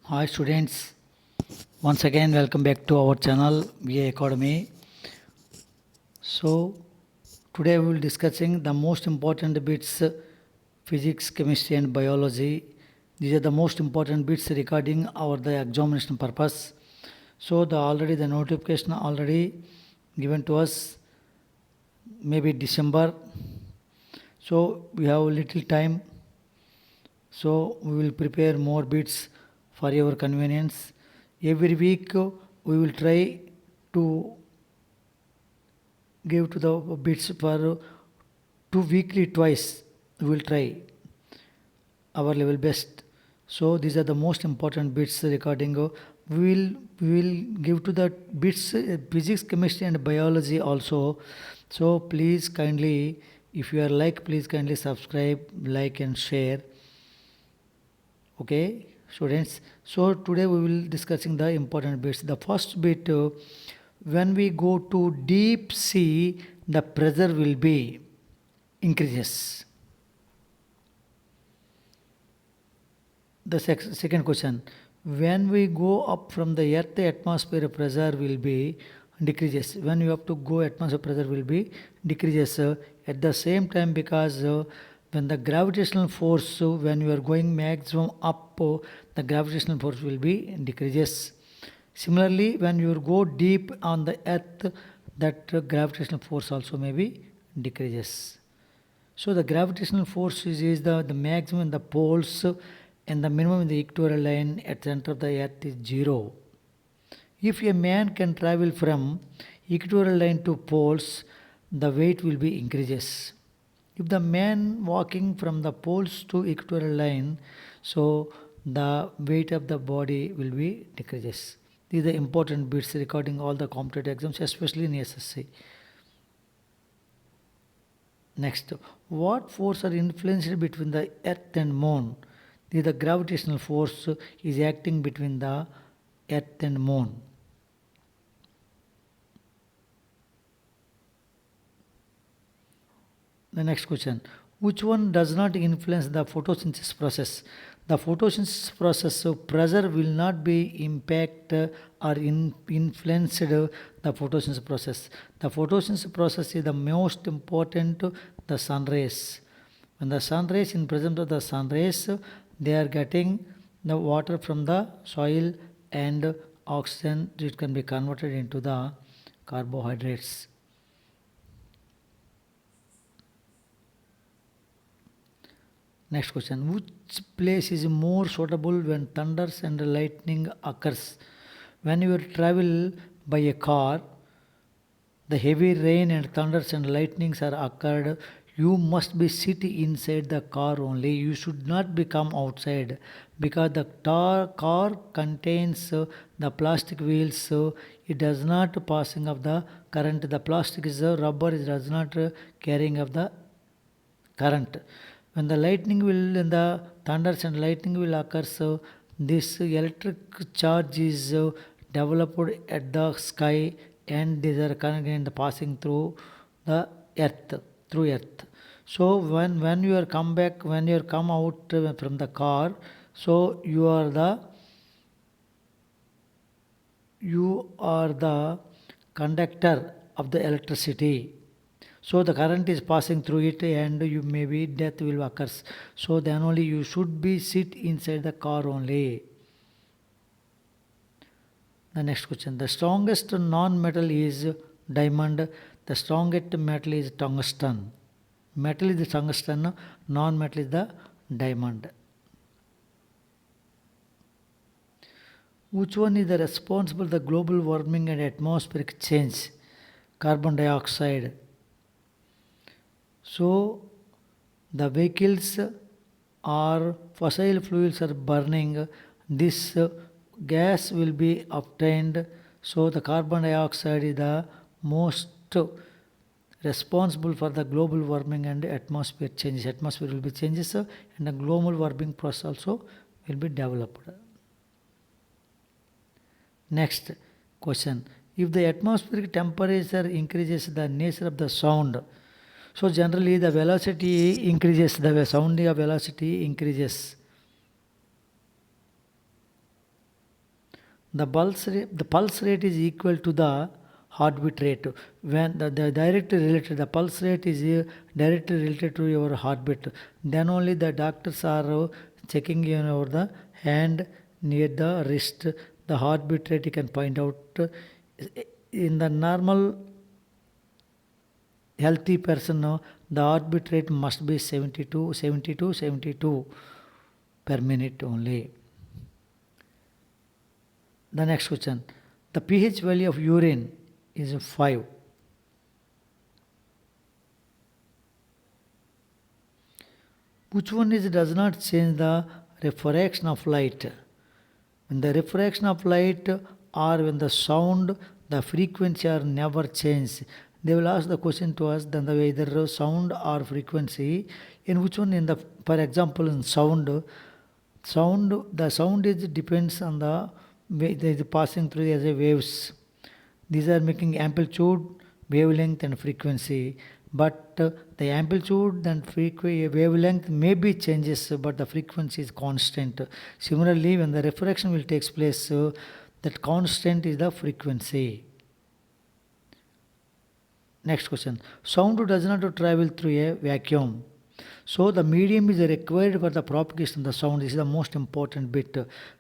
Hi students, once again welcome back to our channel VA Academy. So today we will discussing the most important bits physics, chemistry and biology. These are the most important bits regarding our the examination purpose. So the notification already given to us maybe December. So we have little time. So we will prepare more bits for your convenience. Every week we will try to give to the bits for two weekly twice. We will try our level best. So these are the most important bits regarding. We will give to the bits physics, chemistry and biology also. So please kindly, if you are like, please kindly subscribe, like and share. Okay students, so today we will discussing the important bits. The first bit, when we go to deep sea, the pressure will be increases. The second question, when we go up from the earth, the atmosphere pressure will be decreases. When you have to go, atmosphere pressure will be decreases at the same time, because when the gravitational force, when you are going maximum up, the gravitational force will be decreases. Similarly, when you go deep on the earth, that gravitational force also may be decreases. So the gravitational force is the maximum in the poles and the minimum in the equatorial line at the center of the earth is 0. If a man can travel from equatorial line to poles, the weight will be increases. If the man walking from the poles to equatorial line, so the weight of the body will be decreases. These are the important bits regarding all the competitive exams, especially in SSC. Next, what force are influenced between the earth and moon? The gravitational force is acting between the earth and moon. The next question, which one does not influence the photosynthesis process? The photosynthesis process pressure will not be impact or influenced the photosynthesis process. The photosynthesis process is the most important, the sun rays. When the sun rays, in presence of the sun rays, they are getting the water from the soil and oxygen, it can be converted into the carbohydrates. Next question, which place is more suitable when thunders and lightning occurs? When you travel by a car, the heavy rain and thunders and lightnings are occurred, you must be sitting inside the car only. You should not become outside, because the car contains the plastic wheels, so it does not passing of the current. The plastic is rubber, it does not carrying of the current. When the lightning will, in the thunders and lightning will occur, so this electric charge is developed at the sky, and these are current passing through the earth, through earth. So when you are come back, when you are come out from the car, so you are the conductor of the electricity. So the current is passing through it, and you maybe death will occur. So then only you should be sit inside the car only. The next question, the strongest non-metal is diamond, the strongest metal is tungsten. Metal is the tungsten, non-metal is the diamond. Which one is the responsible for the global warming and atmospheric change? Carbon dioxide. So the vehicles or fossil fuels are burning, this gas will be obtained. So the carbon dioxide is the most responsible for the global warming and atmosphere changes. Atmosphere will be changes, and the global warming process also will be developed. Next question, if the atmospheric temperature increases, the nature of the sound. So generally the velocity increases, the sounding of velocity increases. The pulse rate is equal to the heartbeat rate. When the directly related, the pulse rate is directly related to your heartbeat, then only the doctors are checking over the hand near the wrist, the heartbeat rate you can find out. In the normal healthy person, the heartbeat rate must be 72 per minute only. The next question, the pH value of urine is 5. Which one is does not change the refraction of light? When the refraction of light or when the sound, the frequency are never changed. They will ask the question to us, then the either sound or frequency. In which one? In the, for example, in sound, the sound is depends on the way they is passing through as a waves. These are making amplitude, wavelength and frequency. But the amplitude and wavelength may be changes, but the frequency is constant. Similarly, when the refraction will takes place, that constant is the frequency. Next question. Sound does not travel through a vacuum. So the medium is required for the propagation of the sound. This is the most important bit.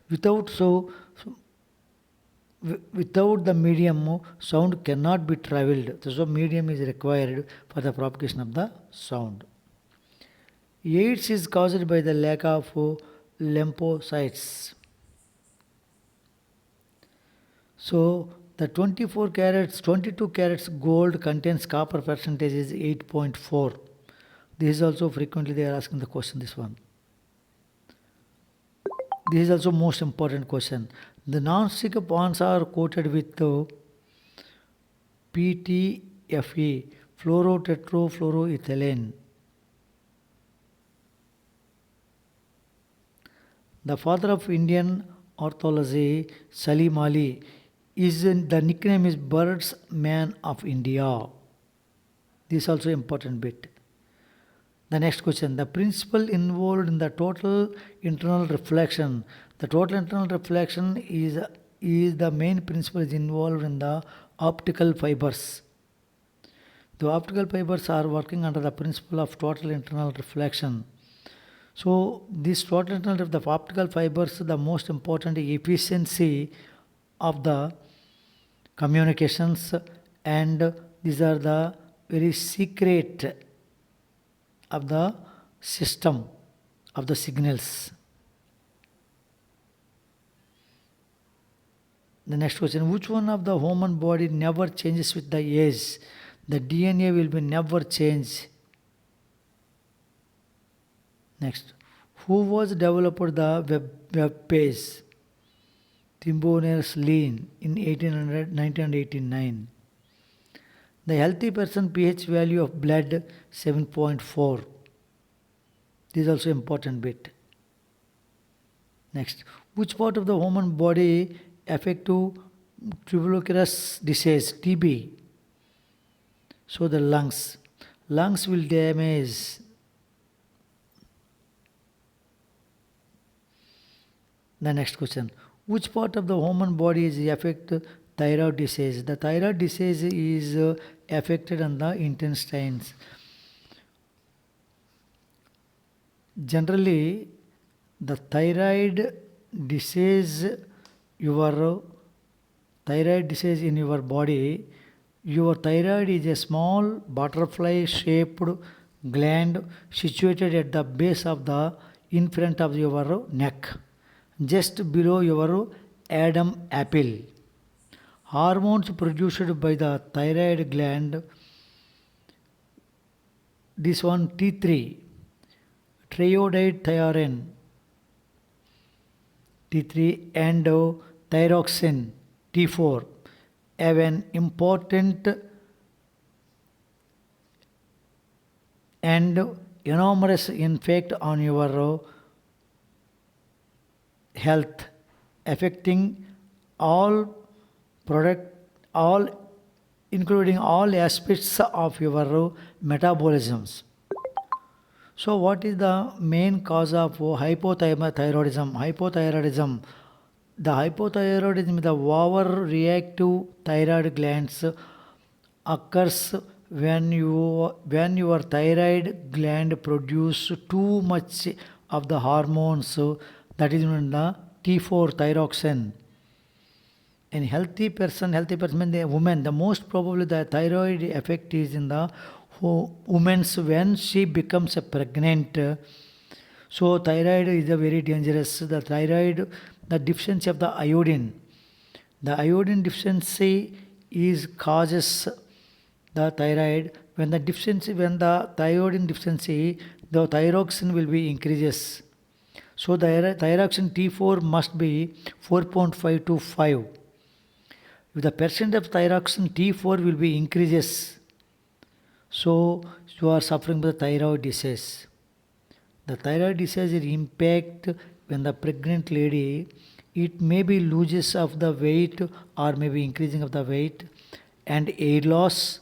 Without the medium, sound cannot be traveled. So medium is required for the propagation of the sound. AIDS is caused by the lack of lymphocytes. So the 22 carats gold contains copper percentage is 8.4. This is also frequently they are asking the question, this one. This is also most important question. The non-stick pans are coated with PTFE, fluorotetrafluoroethylene. The father of Indian ornithology, Salim Ali, the nickname is Birds Man of India. This is also important bit. The next question, the principle involved in the total internal reflection. The total internal reflection is the main principle is involved in the optical fibers. The optical fibers are working under the principle of total internal reflection. So this total internal the optical fibers, the most important efficiency of the communications, and these are the very secret of the system of the signals. The next question, which one of the human body never changes with the age? The DNA will be never changed. Next, who was developed the web page? Tim Berners-Lee in 1989. The healthy person pH value of blood 7.4. This is also important bit. Next, which part of the human body affect to tuberculosis disease, TB? So the lungs. Lungs will damage. The next question, which part of the human body is affect thyroid disease? The thyroid disease is affected on the intestines. Generally, the thyroid disease in your body, your thyroid is a small butterfly shaped gland situated at the base of the in front of your neck, just below your Adam apple. Hormones produced by the thyroid gland, this one T3, triiodothyronine, T3 and thyroxine, T4, have an important and enormous impact on your health, affecting all including all aspects of your metabolisms. So what is the main cause of hypothyroidism? Hypothyroidism, The hypothyroidism, the overreactive thyroid glands occurs when your thyroid gland produce too much of the hormones that is known as the T4 thyroxine. In healthy person means the woman, the most probably the thyroid effect is in the woman's when she becomes a pregnant. So thyroid is a very dangerous. The thyroid, the deficiency of the iodine. The iodine deficiency is causes the thyroid. When the iodine deficiency, the thyroxine will be increases. So the thyroxine T4 must be 4.5 to 5. If the percent of thyroxine T4 will be increases, so you are suffering with thyroid disease. The thyroid disease is impact when the pregnant lady, it may be loses of the weight or maybe increasing of the weight and air loss.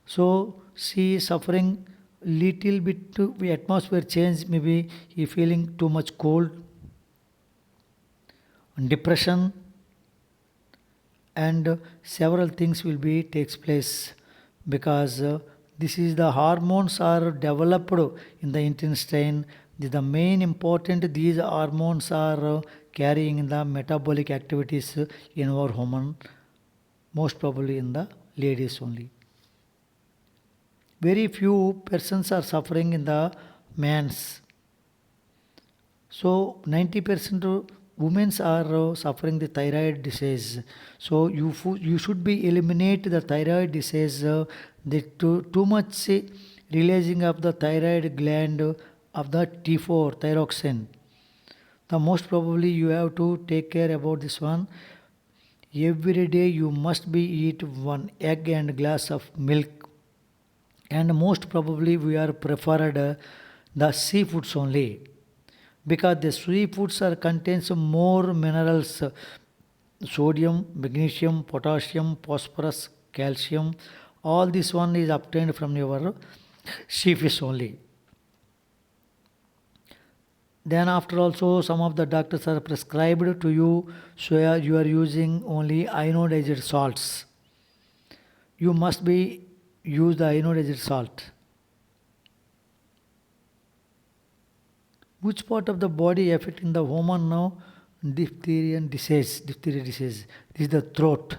So she is suffering little bit to the atmosphere change, maybe he feeling too much cold, depression, and several things will be takes place because this is the hormones are developed in the intestine. The main important these hormones are carrying in the metabolic activities in our human, most probably in the ladies only. Very few persons are suffering in the men's. So 90% women are suffering the thyroid disease. So you should be eliminate the thyroid disease. The too much releasing of the thyroid gland of the T4 thyroxine. The most probably you have to take care about this one. Every day you must be eat one egg and glass of milk, and most probably we are preferred the seafoods only because the seafoods are contains more minerals, sodium, magnesium, potassium, phosphorus, calcium. All this one is obtained from your seafish only. Then after also some of the doctors are prescribed to you, so you are using only ionized salts. You must be use the ionized salt. Which part of the body affecting the woman now? Diphtheria disease. This is the throat.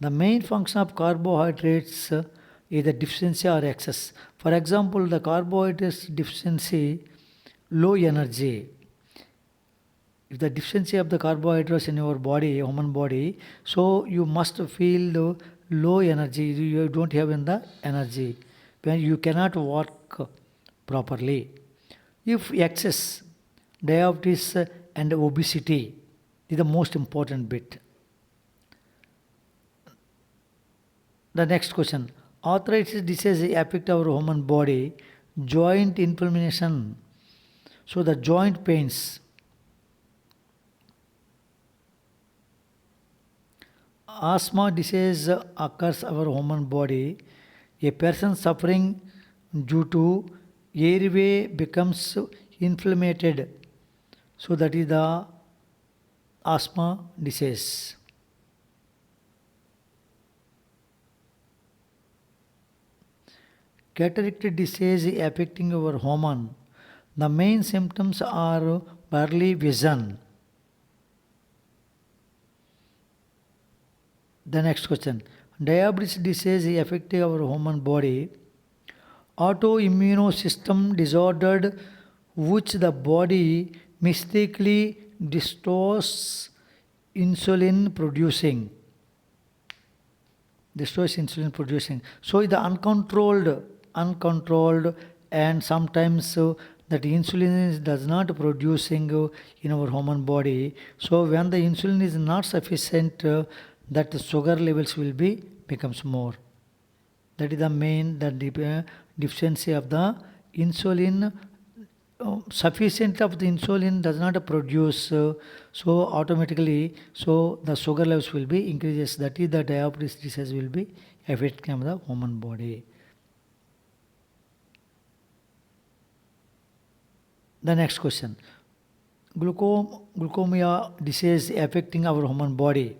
The main function of carbohydrates is the deficiency or excess. For example, the carbohydrates deficiency, low energy. If the deficiency of the carbohydrates in your body, human body, so you must feel the low energy. You don't have in the energy when you cannot work properly. If excess, diabetes and obesity is the most important bit. The next question. Arthritis disease affect our human body, joint inflammation. So the joint pains. Asthma disease occurs our human body. A person suffering due to airway becomes inflamed. So that is the asthma disease. Cataract disease affecting our human. The main symptoms are blurry vision. The next question. Diabetes disease affecting our human body. Autoimmune system disordered which the body mistakenly destroys insulin producing. So the uncontrolled, and sometimes that insulin does not producing in our human body. So when the insulin is not sufficient, that the sugar levels will be becomes more. That is the main deficiency of the insulin. Sufficient of the insulin does not produce, so automatically so the sugar levels will be increases. That is the diabetes disease will be affecting the human body. The next question. Glucomia disease affecting our human body.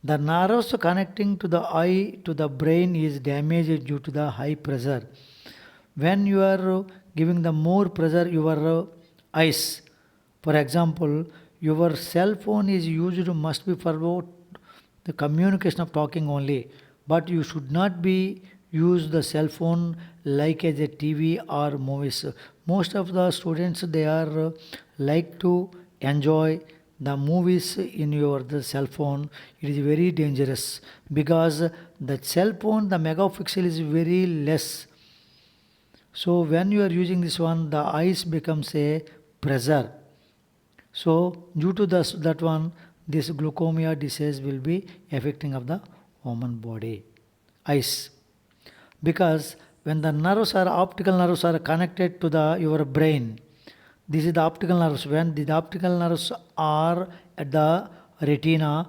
The nerves connecting to the eye to the brain is damaged due to the high pressure. When you are giving the more pressure your eyes, for example, your cell phone is used must be for the communication of talking only, but you should not be use the cell phone like as a TV or movies. Most of the students they are like to enjoy the movies in your the cell phone. It is very dangerous because the cell phone the megapixel is very less. So when you are using this one, the eyes becomes a pressure. So due to that one, this glucomia disease will be affecting of the human body, eyes. Because when the nerves are optical nerves are connected to the your brain, this is the optical nerves. When the optical nerves are at the retina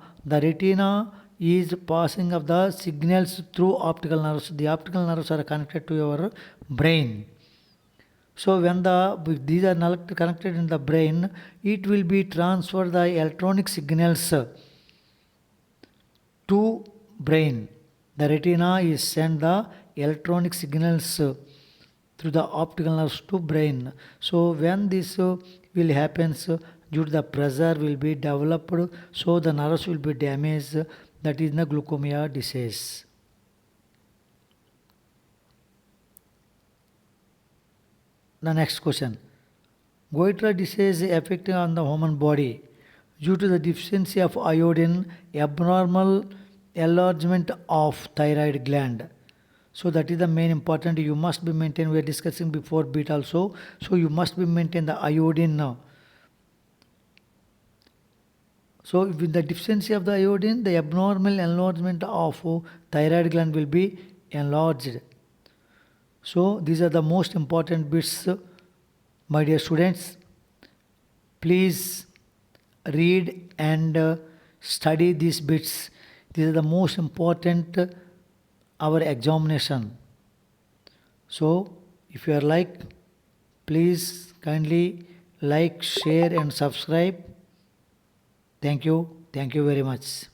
is passing of the signals through optical nerves. The optical nerves are connected to your brain. So when these are not connected in the brain, it will be transfer the electronic signals to brain. The retina is send the electronic signals through the optical nerves to brain. So when this will happens due to the pressure will be developed, so the nerves will be damaged. That is the glucomia disease. The next question. Goiter disease affecting on the human body due to the deficiency of iodine, abnormal enlargement of thyroid gland. So that is the main important. You must be maintained. We are discussing before bit also. So you must be maintained the iodine now. So with the deficiency of the iodine, the abnormal enlargement of thyroid gland will be enlarged. So these are the most important bits, my dear students. Please read and study these bits. These are the most important our examination. So if you are like, please kindly like, share and subscribe. Thank you. Thank you very much.